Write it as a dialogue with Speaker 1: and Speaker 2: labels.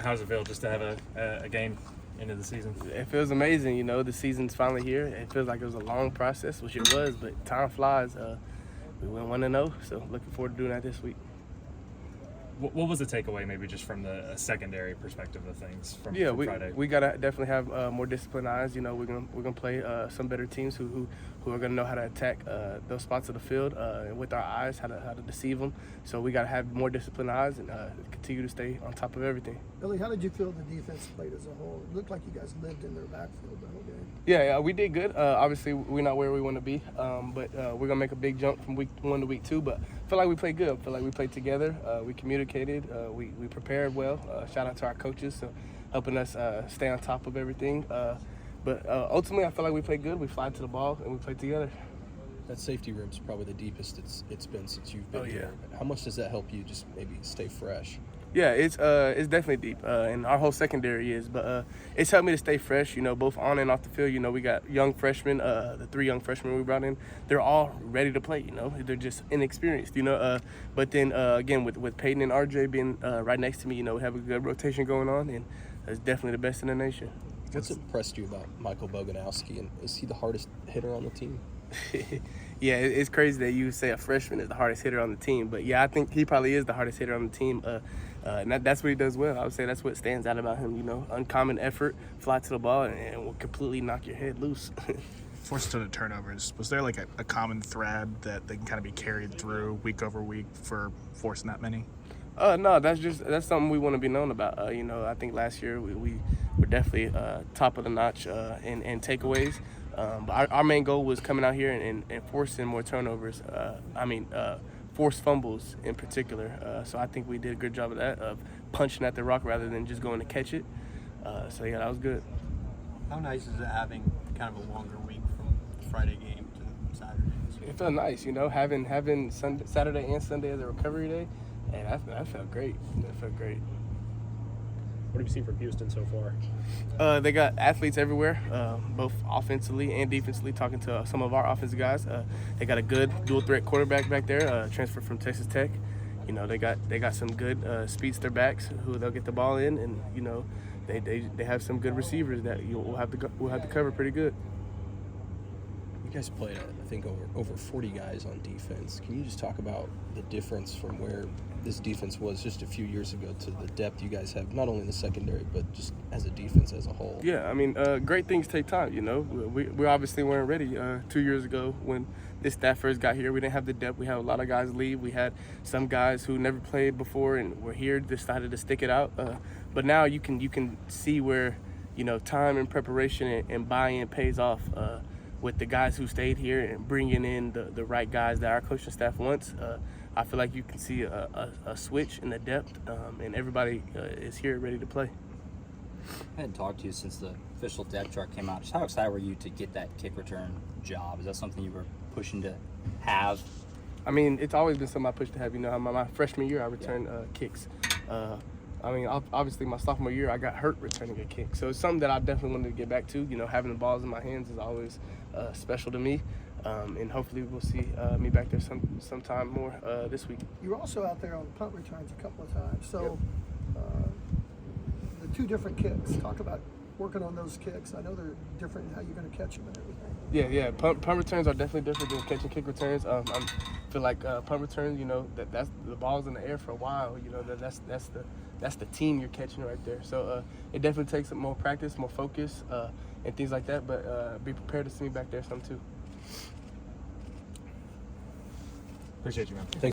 Speaker 1: How does it feel just to have a game into the season?
Speaker 2: It feels amazing. The season's finally here. It feels like it was a long process, which it was, but time flies. We went 1-0, so looking forward to doing that this week.
Speaker 1: What was the takeaway, maybe just from the secondary perspective of things from Friday?
Speaker 2: We gotta definitely have more disciplined eyes. We're gonna play some better teams who are gonna know how to attack those spots of the field with our eyes, how to deceive them. So we gotta have more disciplined eyes and continue to stay on top of everything.
Speaker 3: Billy, how did you feel the defense played as a whole? It looked like you guys lived in their backfield the whole game.
Speaker 2: Yeah, we did good. Obviously, we're not where we want to be, but we're going to make a big jump from week 1 to week 2. But I feel like we played good. I feel like we played together. We communicated. We prepared well. Shout out to our coaches for helping us stay on top of everything. But ultimately, I feel like we played good. We fly to the ball, and we played together.
Speaker 4: That safety room is probably the deepest it's been since you've been here. How much does that help you just maybe stay fresh?
Speaker 2: Yeah, it's definitely deep, and our whole secondary is. But it's helped me to stay fresh, both on and off the field. We got young freshmen, the 3 young freshmen we brought in. They're all ready to play, They're just inexperienced, But then, again, with Peyton and RJ being right next to me, we have a good rotation going on, and it's definitely the best in the nation.
Speaker 4: What's impressed you about Michael Boganowski, and is he the hardest hitter on the team?
Speaker 2: Yeah, it's crazy that you say a freshman is the hardest hitter on the team. But, yeah, I think he probably is the hardest hitter on the team. And that's what he does well. I would say that's what stands out about him, uncommon effort, fly to the ball, and will completely knock your head loose.
Speaker 5: Forced a ton of turnovers. Was there like a common thread that they can kind of be carried through week over week for forcing that many?
Speaker 2: No, that's something we want to be known about. I think last year we were definitely top of the notch in takeaways. But our main goal was coming out here and forcing more turnovers. Forced fumbles in particular. So I think we did a good job of that, of punching at the rock rather than just going to catch it. So, yeah, that was good.
Speaker 6: How nice is it having kind of a longer week from Friday game to Saturday?
Speaker 2: It felt nice, having Saturday and Sunday as a recovery day. And that felt great. That felt great.
Speaker 7: What have you seen from Houston so far?
Speaker 2: They got athletes everywhere, both offensively and defensively. Talking to some of our offensive guys, they got a good dual-threat quarterback back there, transferred from Texas Tech. They got some good speedster backs who they'll get the ball in, and they have some good receivers that we'll have to cover pretty good.
Speaker 4: You guys played, I think, over 40 guys on defense. Can you just talk about the difference from where this defense was just a few years ago to the depth you guys have, not only in the secondary, but just as a defense as a whole?
Speaker 2: Yeah, great things take time, We obviously weren't ready 2 years ago when this staff first got here. We didn't have the depth. We had a lot of guys leave. We had some guys who never played before and were here, decided to stick it out. But now you can see where, time and preparation and buy-in pays off. With the guys who stayed here and bringing in the right guys that our coaching staff wants, I feel like you can see a switch in the depth, and everybody is here ready to play.
Speaker 8: I hadn't talked to you since the official depth chart came out. Just how excited were you to get that kick return job? Is that something you were pushing to have?
Speaker 2: It's always been something I pushed to have. My freshman year I returned kicks. Obviously my sophomore year I got hurt returning a kick. So it's something that I definitely wanted to get back to. Having the balls in my hands is always special to me. And hopefully we'll see me back there sometime more this week.
Speaker 3: You were also out there on punt returns a couple of times. So the 2 different kicks, talk about working on those kicks. I know they're different in how you're going to catch them and everything.
Speaker 2: Yeah. Punt returns are definitely different than catching kick returns. I feel like punt returns, that's the ball's in the air for a while. That's the team you're catching right there. So it definitely takes some more practice, more focus, and things like that. But be prepared to see me back there some too.
Speaker 1: Appreciate you, man.
Speaker 4: Thanks.